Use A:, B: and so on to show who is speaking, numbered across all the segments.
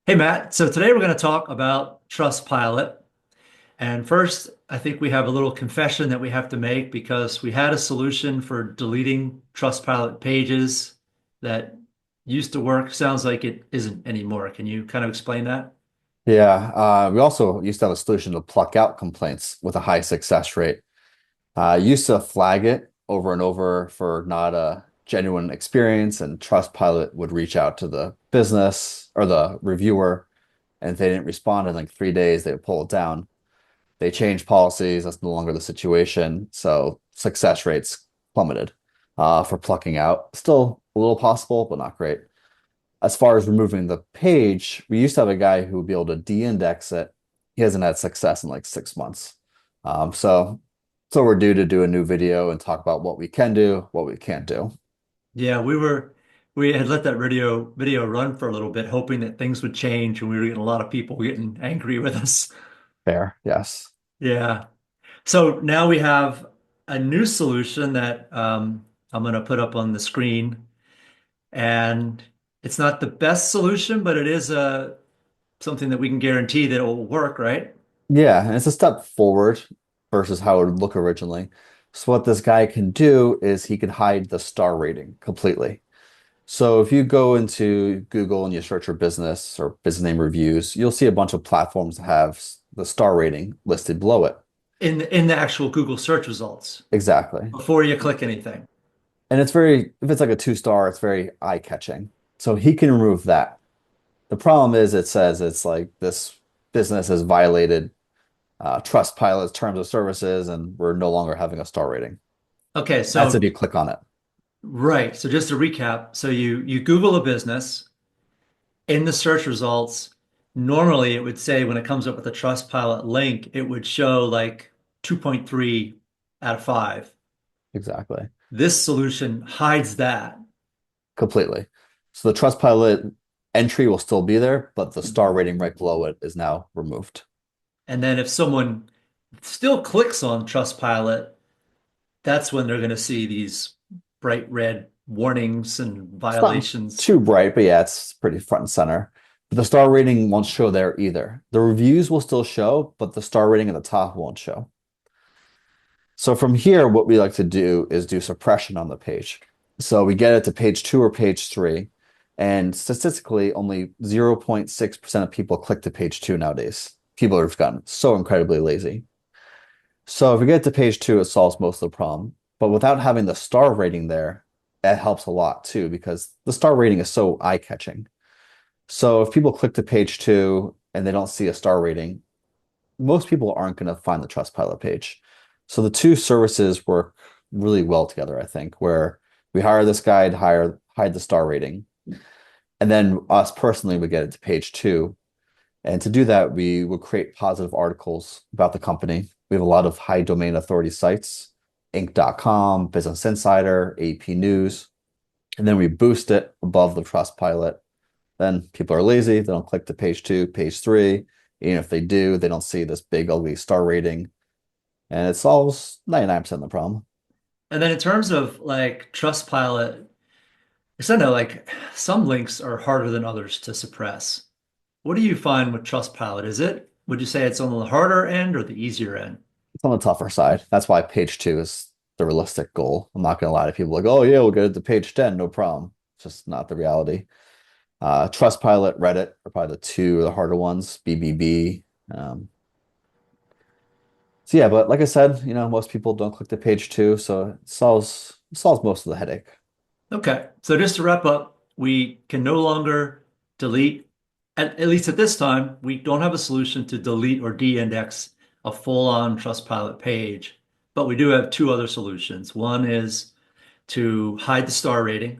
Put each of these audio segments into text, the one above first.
A: Hey Matt, so today we're going to talk about TrustPilot. And first, I think we have a little confession that we have to make because we had a solution for deleting TrustPilot pages that used to work. Sounds like it isn't anymore. Can you kind of explain that?
B: Yeah, we also used to have a solution to pluck out complaints with a high success rate. Used to flag it over and over for not a genuine experience, and Trustpilot would reach out to the business or the reviewer, and if they didn't respond in like 3 days, they would pull it down. They changed policies. That's no longer the situation, so success rates plummeted for plucking out. Still a little possible, but not great. As far as removing the page, we used to have a guy who would be able to de-index it. He hasn't had success in like 6 months. So we're due to do a new video and talk about what we can do, what we can't do.
A: Yeah, we had let that video run for a little bit, hoping that things would change, and we were getting a lot of people getting angry with us.
B: Fair, yes.
A: Yeah. So now we have a new solution that I'm going to put up on the screen. And it's not the best solution, but it is something that we can guarantee that it will work, right?
B: Yeah, and it's a step forward versus how it would look originally. So what this guy can do is he can hide the star rating completely. So if you go into Google and you search for business or business name reviews, you'll see a bunch of platforms that have the star rating listed below it.
A: In the actual Google search results
B: Exactly.
A: before you click anything.
B: And it's very, if it's like a 2 star, it's very eye-catching. So he can remove that. The problem is it says it's like this business has violated Trustpilot's terms of services and we're no longer having a star rating.
A: Okay,
B: That's if
A: so
B: you click on it.
A: right. So just to recap, so you Google a business in the search results. Normally, it would say when it comes up with a Trustpilot link, it would show like 2.3 out of 5.
B: Exactly.
A: This solution hides that.
B: Completely. So the Trustpilot entry will still be there, but the star rating right below it is now removed.
A: And then if someone still clicks on Trustpilot, that's when they're going to see these bright red warnings and
B: It's not
A: violations.
B: too bright, but yeah, it's pretty front and center. But the star rating won't show there either. The reviews will still show, but the star rating at the top won't show. So from here, what we like to do is do suppression on the page. So we get it to page 2 or page 3, and statistically, only 0.6% of people click to page 2 nowadays. People have gotten so incredibly lazy. So if we get to page 2, it solves most of the problem. But without having the star rating there, that helps a lot too, because the star rating is so eye-catching. So if people click to page 2 and they don't see a star rating, most people aren't going to find the Trustpilot page. So the two services work really well together, I think, where we hire this guy to hide the star rating. And then us personally would get it to page 2. And to do that, we would create positive articles about the company. We have a lot of high domain authority sites, Inc.com, Business Insider, AP News, and then we boost it above the Trustpilot. Then people are lazy, they don't click to page 2, page 3. Even if they do, they don't see this big ugly star rating, and it solves 99% of the problem.
A: And then in terms of like Trustpilot, because I know like some links are harder than others to suppress. What do you find with Trustpilot? Would you say it's on the harder end or the easier end?
B: It's on the tougher side. That's why page 2 is the realistic goal. I'm not gonna lie to people like, oh yeah, we'll get it to page 10, no problem. It's just not the reality. Trustpilot, Reddit are probably the two of the harder ones, BBB. Um, so yeah, but like I said, most people don't click to page 2, so it solves most of the headache.
A: Okay, so just to wrap up, we can no longer delete, at least at this time, we don't have a solution to delete or de-index a full-on Trustpilot page, but we do have two other solutions. One is to hide the star rating,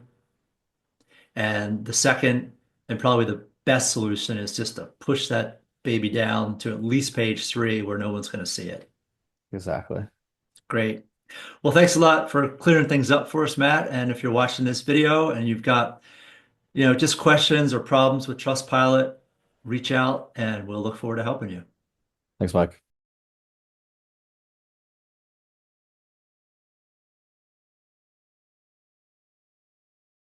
A: and the second, and probably the best solution, is just to push that baby down to at least page 3 where no one's going to see it.
B: Exactly.
A: Great. Well, thanks a lot for clearing things up for us, Matt. And if you're watching this video and you've got, just questions or problems with Trustpilot, reach out and we'll look forward to helping you.
B: Thanks, Mike.